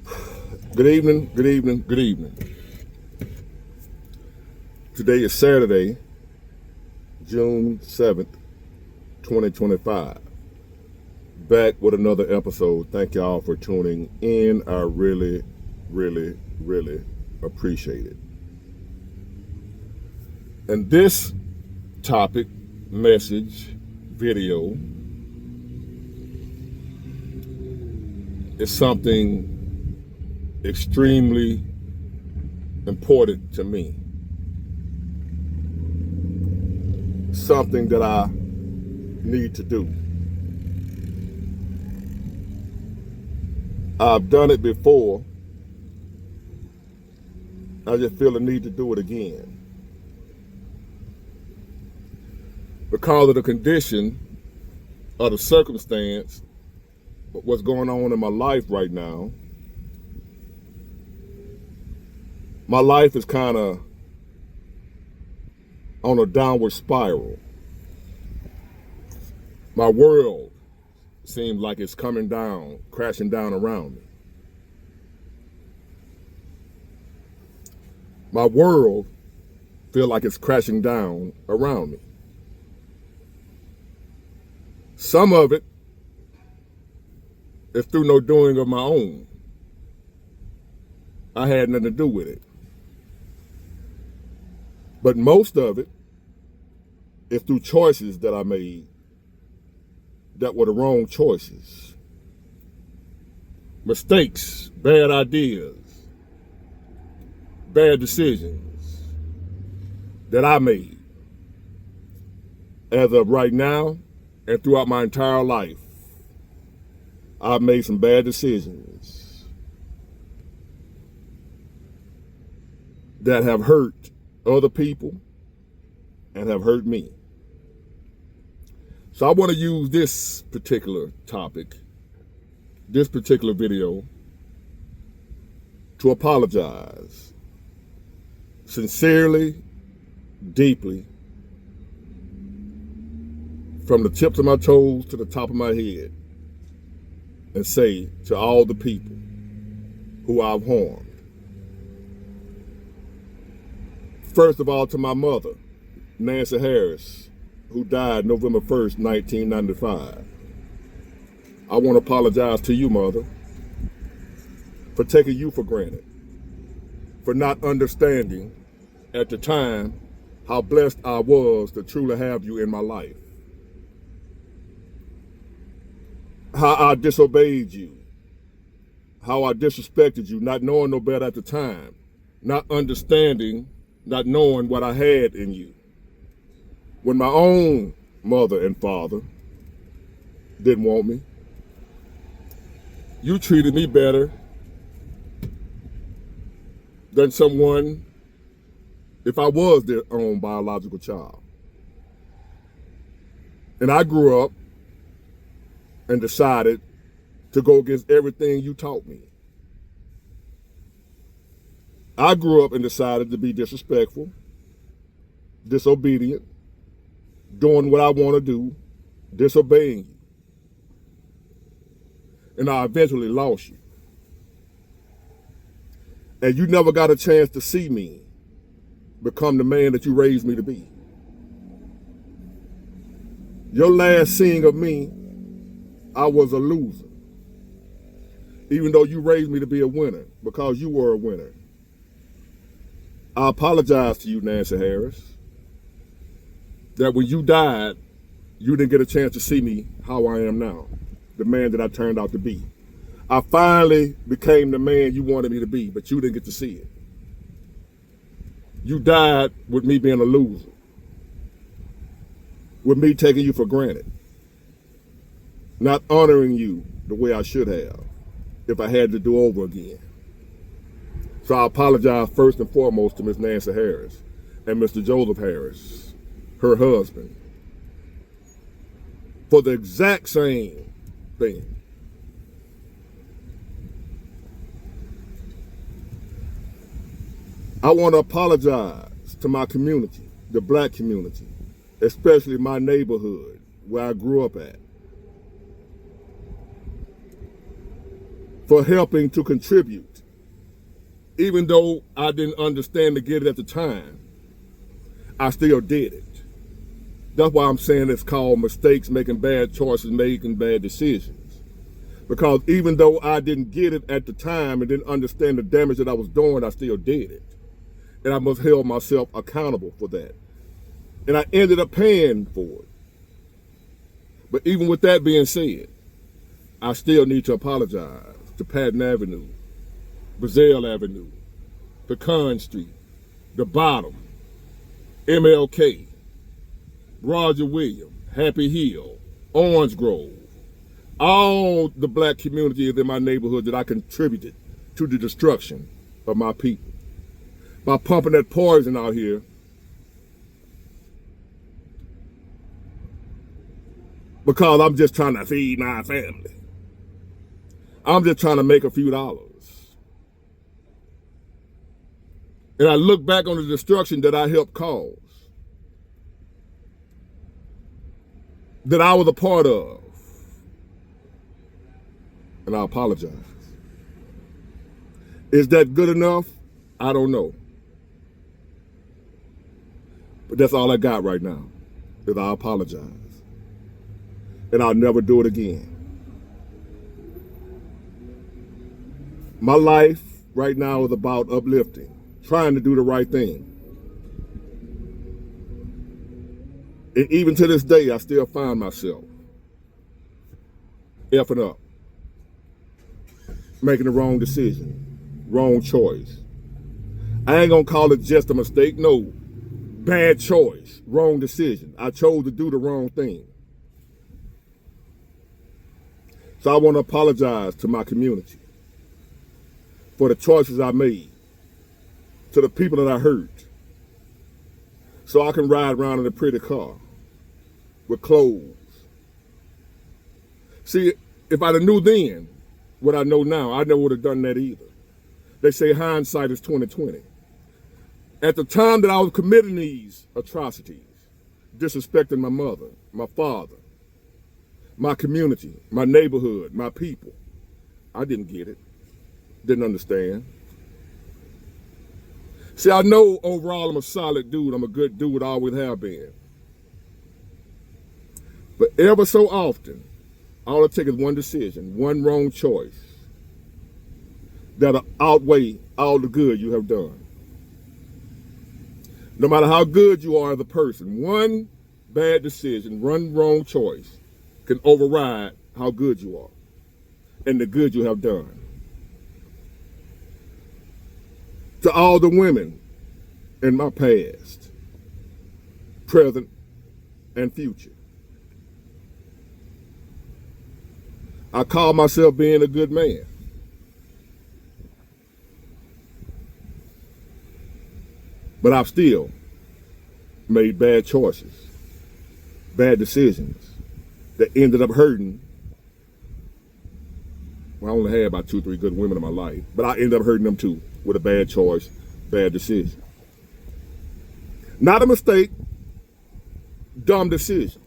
Good evening, good evening, good evening. Today is Saturday, June 7th, 2025. Back with another episode. Thank y'all for tuning in. I really, really, really appreciate it. And this topic, message, video is something extremely important to me. Something that I need to do. I've done it before. I just feel the need to do it again. Because of the condition of the circumstance, what's going on in my life right now, my life is kind of on a downward spiral. My world seems like it's coming down, crashing down around me. My world feels like it's crashing down around me. Some of it is through no doing of my own. I had nothing to do with it. But most of it is through choices that I made that were the wrong choices. Mistakes, bad ideas, bad decisions that I made. As of right now and throughout my entire life, I've made some bad decisions that have hurt other people and have hurt me. So I want to use this particular topic, this particular video, to apologize sincerely, deeply, from the tips of my toes to the top of my head, and say to all the people who I've harmed. First of all, to my mother, Nancy Harris, who died November 1st, 1995. I want to apologize to you, Mother, for taking you for granted, for not understanding at the time how blessed I was to truly have you in my life. How I disobeyed you, how I disrespected you, not knowing no better at the time, not understanding, not knowing what I had in you. When my own mother and father didn't want me, you treated me better than someone if I was their own biological child. And I grew up and decided to go against everything you taught me. I grew up and decided to be disrespectful, disobedient, doing what I want to do, disobeying you. And I eventually lost you. And you never got a chance to see me become the man that you raised me to be. Your last seeing of me, I was a loser. Even though you raised me to be a winner, because you were a winner. I apologize to you, Nancy Harris, that when you died, you didn't get a chance to see me how I am now, the man that I turned out to be. I finally became the man you wanted me to be, but you didn't get to see it. You died with me being a loser, with me taking you for granted, not honoring you the way I should have if I had to do over again. So I apologize first and foremost to Miss Nancy Harris and Mr. Joseph Harris, her husband, for the exact same thing. I want to apologize to my community, the black community, especially my neighborhood where I grew up at. for helping to contribute. Even though I didn't understand to get it at the time, I still did it. That's why I'm saying it's called mistakes, making bad choices, making bad decisions. Because even though I didn't get it at the time and didn't understand the damage that I was doing, I still did it. And I must hold myself accountable for that. And I ended up paying for it. But even with that being said, I still need to apologize to Patton Avenue, Brazil Avenue, Pecan Street, the Bottom, MLK, Roger Williams, Happy Hill, Orange Grove, all the black communities in my neighborhood that I contributed to the destruction of my people. By pumping that poison out here, because I'm just trying to feed my family. I'm just trying to make a few dollars. And I look back on the destruction that I helped cause, that I was a part of, and I apologize. Is that good enough? I don't know. But that's all I got right now, is I apologize. And I'll never do it again. My life right now is about uplifting, trying to do the right thing. And even to this day, I still find myself effing up, making the wrong decision, wrong choice. I ain't gonna call it just a mistake, no, bad choice, wrong decision. I chose to do the wrong thing. So I want to apologize to my community for the choices I made, to the people that I hurt, so I can ride around in a pretty car with clothes. See, if I'd have knew then what I know now, I never would have done that either. They say hindsight is 20/20. At the time that I was committing these atrocities, disrespecting my mother, my father, my community, my neighborhood, my people, I didn't get it, didn't understand. See, I know overall I'm a solid dude, I'm a good dude, I always have been. But ever so often, all it takes is one decision, one wrong choice, that'll outweigh all the good you have done. No matter how good you are as a person, one bad decision, one wrong choice can override how good you are and the good you have done. To all the women in my past, present, and future, I call myself being a good man. But I've still made bad choices, bad decisions that ended up hurting. Well, I only had about 2 or 3 good women in my life, but I ended up hurting them too with a bad choice, bad decision. Not a mistake, dumb decision.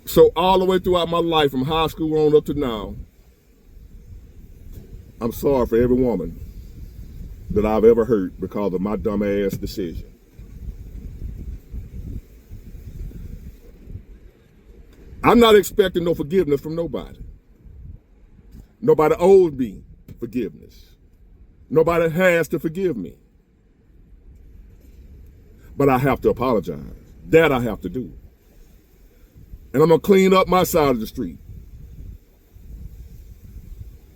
So all the way throughout my life, from high school on up to now, I'm sorry for every woman that I've ever hurt because of my dumb ass decision. I'm not expecting no forgiveness from nobody. Nobody owes me forgiveness. Nobody has to forgive me. But I have to apologize. That I have to do. And I'm gonna clean up my side of the street.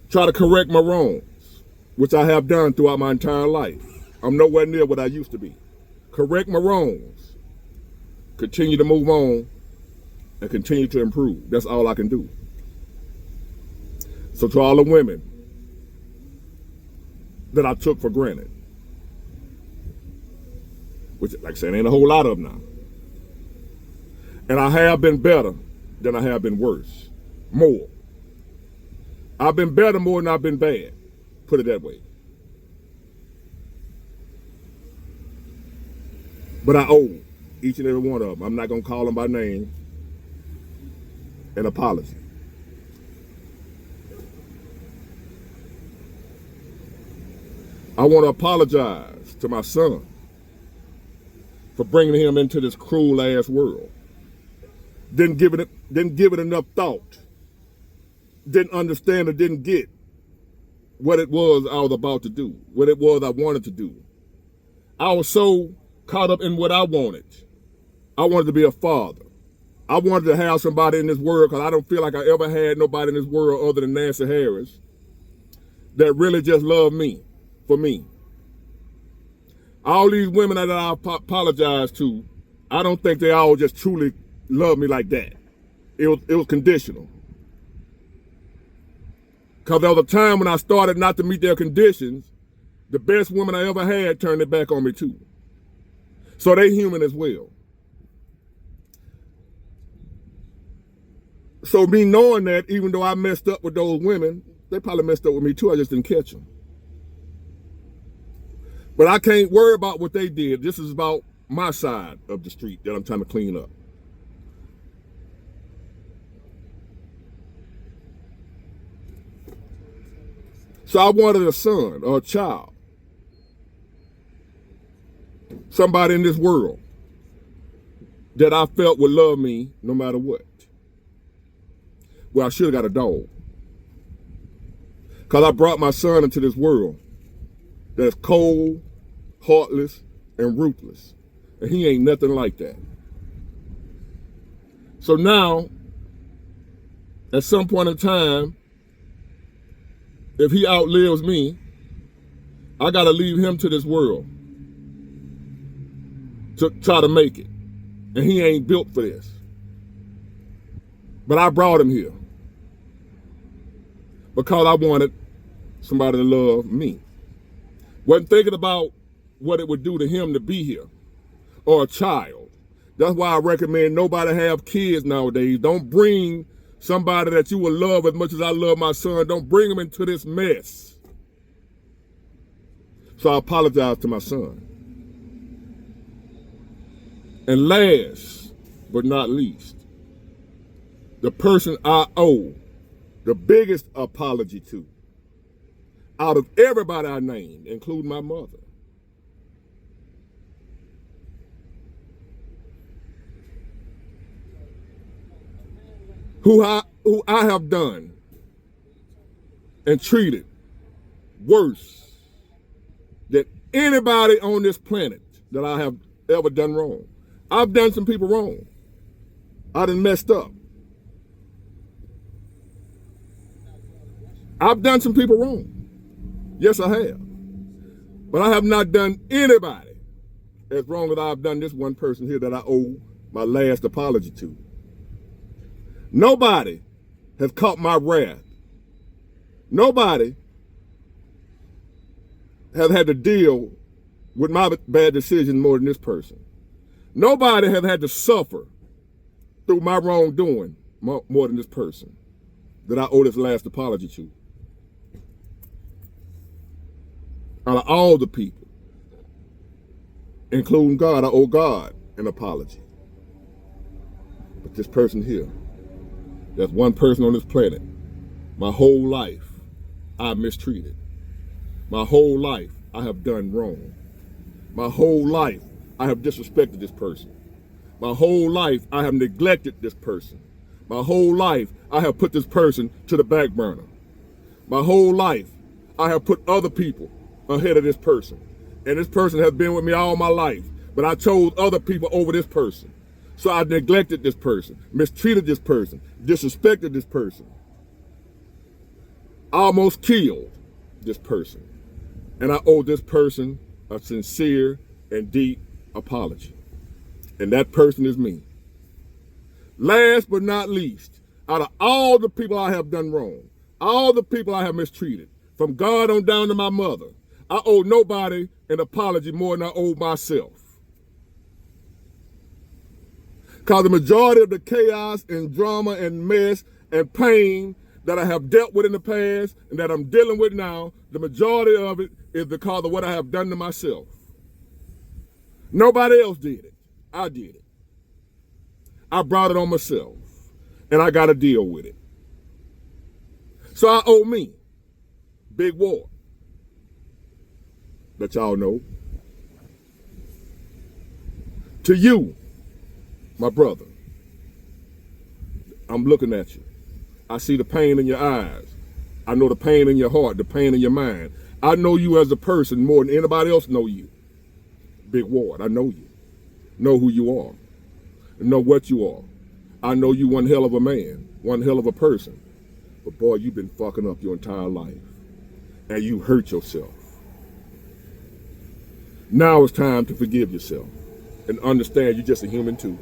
Try to correct my wrongs, which I have done throughout my entire life. I'm nowhere near what I used to be. Correct my wrongs. Continue to move on and continue to improve. That's all I can do. So to all the women that I took for granted, which, like I said, ain't a whole lot of them now. And I have been better than I have been worse. More. I've been better more than I've been bad. Put it that way. But I owe each and every one of them. I'm not going to call them by name. an apology. I want to apologize to my son for bringing him into this cruel ass world. Didn't give it enough thought. Didn't understand or didn't get what it was I was about to do, what it was I wanted to do. I was so caught up in what I wanted. I wanted to be a father. I wanted to have somebody in this world, because I don't feel like I ever had nobody in this world other than Nancy Harris that really just loved me, for me. All these women that I apologize to, I don't think they all just truly love me like that. It was conditional. Because there was a time when I started not to meet their conditions, the best women I ever had turned their back on me too. So they human as well. So me knowing that, even though I messed up with those women, they probably messed up with me too, I just didn't catch them. But I can't worry about what they did. This is about my side of the street that I'm trying to clean up. So I wanted a son or a child. Somebody in this world that I felt would love me no matter what. Well, I should have got a dog. Because I brought my son into this world that's cold, heartless, and ruthless. And he ain't nothing like that. So now, at some point in time, if he outlives me, I gotta leave him to this world to try to make it. And he ain't built for this. But I brought him here because I wanted somebody to love me. Wasn't thinking about what it would do to him to be here, or a child. That's why I recommend nobody have kids nowadays. Don't bring somebody that you will love as much as I love my son. Don't bring him into this mess. So I apologize to my son. And last but not least, the person I owe the biggest apology to, out of everybody I named, including my mother, who I have done and treated worse than anybody on this planet that I have ever done wrong. I've done some people wrong. I done messed up. I've done some people wrong. Yes, I have. But I have not done anybody as wrong as I've done this one person here that I owe my last apology to. Nobody has caught my wrath. Nobody has had to deal with my bad decision more than this person. Nobody has had to suffer through my wrongdoing more than this person that I owe this last apology to. Out of all the people, including God, I owe God an apology. But this person here, there's one person on this planet, my whole life I've mistreated. My whole life I have done wrong. My whole life I have disrespected this person. My whole life I have neglected this person. My whole life I have put this person to the back burner. My whole life I have put other people ahead of this person. And this person has been with me all my life, but I chose other people over this person. So I neglected this person, mistreated this person, disrespected this person, almost killed this person. And I owe this person a sincere and deep apology. And that person is me. Last but not least, out of all the people I have done wrong, all the people I have mistreated, from God on down to my mother, I owe nobody an apology more than I owe myself. Because the majority of the chaos and drama and mess and pain that I have dealt with in the past and that I'm dealing with now, the majority of it is because of what I have done to myself. Nobody else did it. I did it. I brought it on myself. and I got to deal with it. So I owe me, Big Ward, that y'all know. To you, my brother, I'm looking at you. I see the pain in your eyes. I know the pain in your heart, the pain in your mind. I know you as a person more than anybody else know you. Big Ward, I know you. Know who you are. Know what you are. I know you one hell of a man, one hell of a person. But boy, you've been fucking up your entire life. And you hurt yourself. Now it's time to forgive yourself and understand you're just a human too.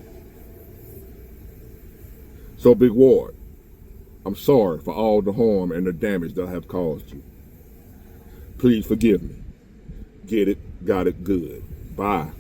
So Big Ward, I'm sorry for all the harm and the damage that I have caused you. Please forgive me. Get it, got it, good. Bye.